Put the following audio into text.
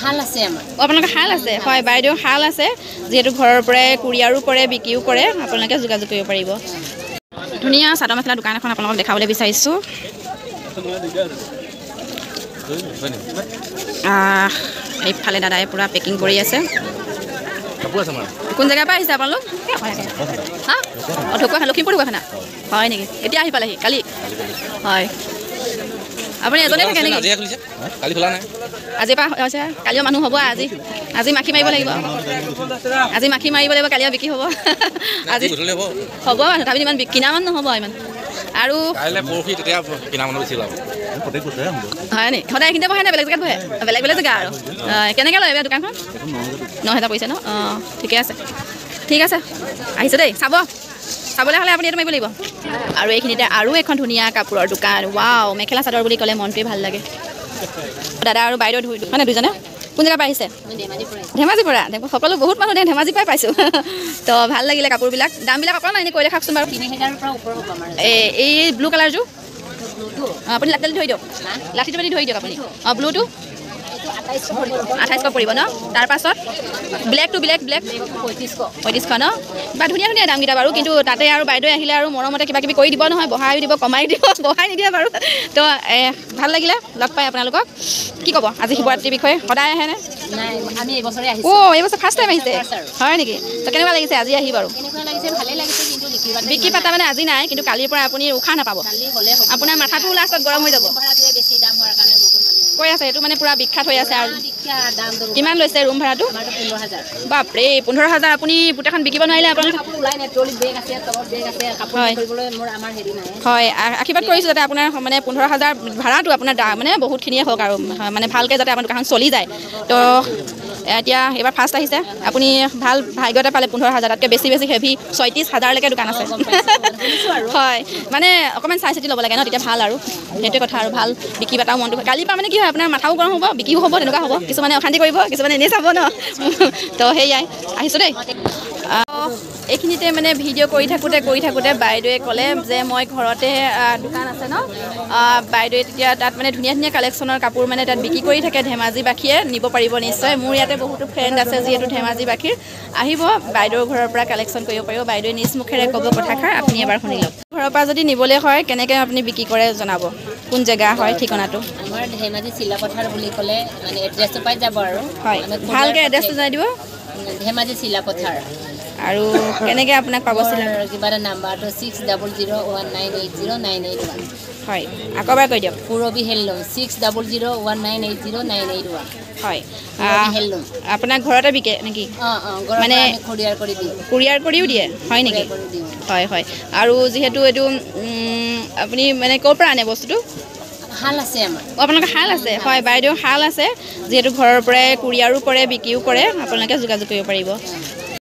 হাল আছে আমাৰ আপোনালোকৰ হাল আছে হয় বাইদেউ হাল আছে যেহেতু ঘৰৰ পৰাই কুৰিয়াৰো কৰে বিক্ৰীও কৰে আপোনালোকে যোগাযোগ কৰিব পাৰিব ধুনীয়া চাদৰ মেখেলা দোকান এখন আপোনালোকক দেখাবলৈ বিচাৰিছোঁ এইফালে দাদাই পুৰা পেকিং কৰি আছে কোন জেগাৰ পৰা আহিছে আপোনালোক হা ঢকুৱা লখিমপুৰ ঢকুৱাখানা হয় নেকি এতিয়া আহি পালেহি কালি হয় আপুনি এজনে থাকে নেকি আজিৰ পৰা হৈছে কালিও মানুহ হ'ব আজি মাখি মাৰিব লাগিব আজি মাখি মাৰিব লাগিব কালিও বিক্ৰী হ'ব আজি হ'ব তথাপি ইমান কিনা মান নহ'ব ইমান আৰু হয় নি সদায় এইখিনিতে বহে নে বেলেগ জেগাত বহে বেলেগ জেগা আৰু কেনেকৈ লয় এইবাৰ দোকানখন 9,000 পৰিছে ন অঁ ঠিকে আছে ঠিক আছে আহিছে দেই চাবলৈ হ'লে আপুনি এইটো মাৰিব লাগিব আৰু এইখিনিতে আৰু এখন ধুনীয়া কাপোৰৰ দোকান ৱাও মেখেলা চাদৰ বুলি ক'লে মনটোৱে ভাল লাগে দাদা আৰু বাইদেউ মানে দুজনে কোন জেগাৰ পৰা আহিছে ধেমাজিৰ পৰা সকলো বহুত মানুহ ধেমাজিৰ পৰাই পাইছোঁ তো ভাল লাগিলে কাপোৰবিলাক দামবিলাক অকণমান এনেই কৈ দেখাওকচোন বাৰু এই ব্লু কালাৰযোৰ আপুনি লাঠিটো ধৰি দিয়ক লাঠিটো পাতি ধৰি দিয়ক আপুনি অঁ ব্লুটো 2800 পৰিব ন তাৰপাছত ব্লেকটো ব্লেক 3500 ন বা ধুনীয়া দামকেইটা বাৰু কিন্তু তাতে আৰু বাইদেউ আহিলে আৰু মৰমতে কিবা কিবি কৰি দিব নহয় বঢ়াই দিব কমাই দিব বঢ়াই নিদিয়ে বাৰু তো ভাল লাগিলে লগ পাই আপোনালোকক কি ক'ব আজি শিৱৰাত্ৰিৰ বিষয়ে সদায় আহেনে এইবছৰ ফাৰ্ষ্ট টাইম আহিছে হয় নেকি তো কেনেকুৱা লাগিছে আজি আহি বাৰু বিক্ৰী পাতা মানে আজি নাই কিন্তু কালিৰ পৰা আপুনি উশাহ নাপাব আপোনাৰ মাথাটো লাষ্টত গৰম হৈ যাব কৈ আছে এইটো মানে পুৰা বিখ্যাত হৈ আছে আৰু কিমান লৈছে ৰুম ভাড়াটো বাপৰে 15,000 আপুনি গোটেইখন বিকিব নোৱাৰিলে আপোনাৰ হয় আশীৰ্বাদ কৰিছোঁ যাতে আপোনাৰ মানে 15,000 ভাড়াটো আপোনাৰ মানে বহুতখিনিয়ে হওক আৰু মানে ভালকৈ যাতে আপোনাৰ দোকানখন চলি যায় তো এতিয়া এইবাৰ ফাৰ্ষ্ট আহিছে আপুনি ভাল ভাগ্যতে পালে 15,000 তাতকৈ বেছি হেভি 36,000লৈকে দোকান আছে হয় মানে অকণমান চাই চিতি ল'ব লাগে ন তেতিয়া ভাল আৰু সেইটোৱে কথা আৰু ভাল বিক্ৰী বাটাও মনটো কালিৰ পৰা মানে কি হয় আপোনাৰ মাথাও গৰম হ'ব বিক্ৰীও হ'ব তেনেকুৱা হ'ব কিছুমানে অশান্তি কৰিব কিছুমানে এনেই চাব ন তো সেয়াই আহিছোঁ দেই এইখিনিতে মানে ভিডিঅ' কৰি থাকোঁতে বাইদেৱে ক'লে যে মই ঘৰতে দোকান আছে ন বাইদেৱে তেতিয়া তাত মানে ধুনীয়া কালেকশ্যনৰ কাপোৰ মানে তাত বিক্ৰী কৰি থাকে ধেমাজিবাসীয়ে নিব পাৰিব নিশ্চয় মোৰ ইয়াতে বহুতো ফ্ৰেণ্ড আছে যিহেতু ধেমাজিবাসীৰ আহিব বাইদেউৰ ঘৰৰ পৰা কালেকশ্যন কৰিব পাৰিব বাইদেৱে নিজ মুখেৰে ক'ব কথাষাৰ আপুনি এবাৰ শুনি লওক ঘৰৰ পৰা যদি নিবলৈ হয় কেনেকৈ আপুনি বিক্ৰী কৰে জনাব কোন জেগা হয় ঠিকনাটো আমাৰ ধেমাজি চিলাপথাৰ বুলি ক'লে মানে এড্ৰেছটো পাই যাব আৰু হয় ভালকৈ এড্ৰেছটো জনাই দিব ধেমাজি চিলাপথাৰ আৰু কেনেকৈ আপোনাক পাব কিবা এটা নাম্বাৰটো 6001980981 হয় আকৌ এবাৰ কৈ দিয়ক পুৰবী হেল্লুম 6001980981 হয় হেল্লুম আপোনাৰ ঘৰতে বিকে নেকি মানে কুৰিয়াৰ কৰিও দিয়ে হয় নেকি হয় আৰু যিহেতু এইটো আপুনি মানে ক'ৰ পৰা আনে বস্তুটো হাল আছে আমাৰ আপোনালোকৰ হাল আছে হয় বাইদেউ হাল আছে যিহেতু ঘৰৰ পৰাই কুৰিয়াৰো কৰে বিক্ৰীও কৰে আপোনালোকে যোগাযোগ কৰিব পাৰিব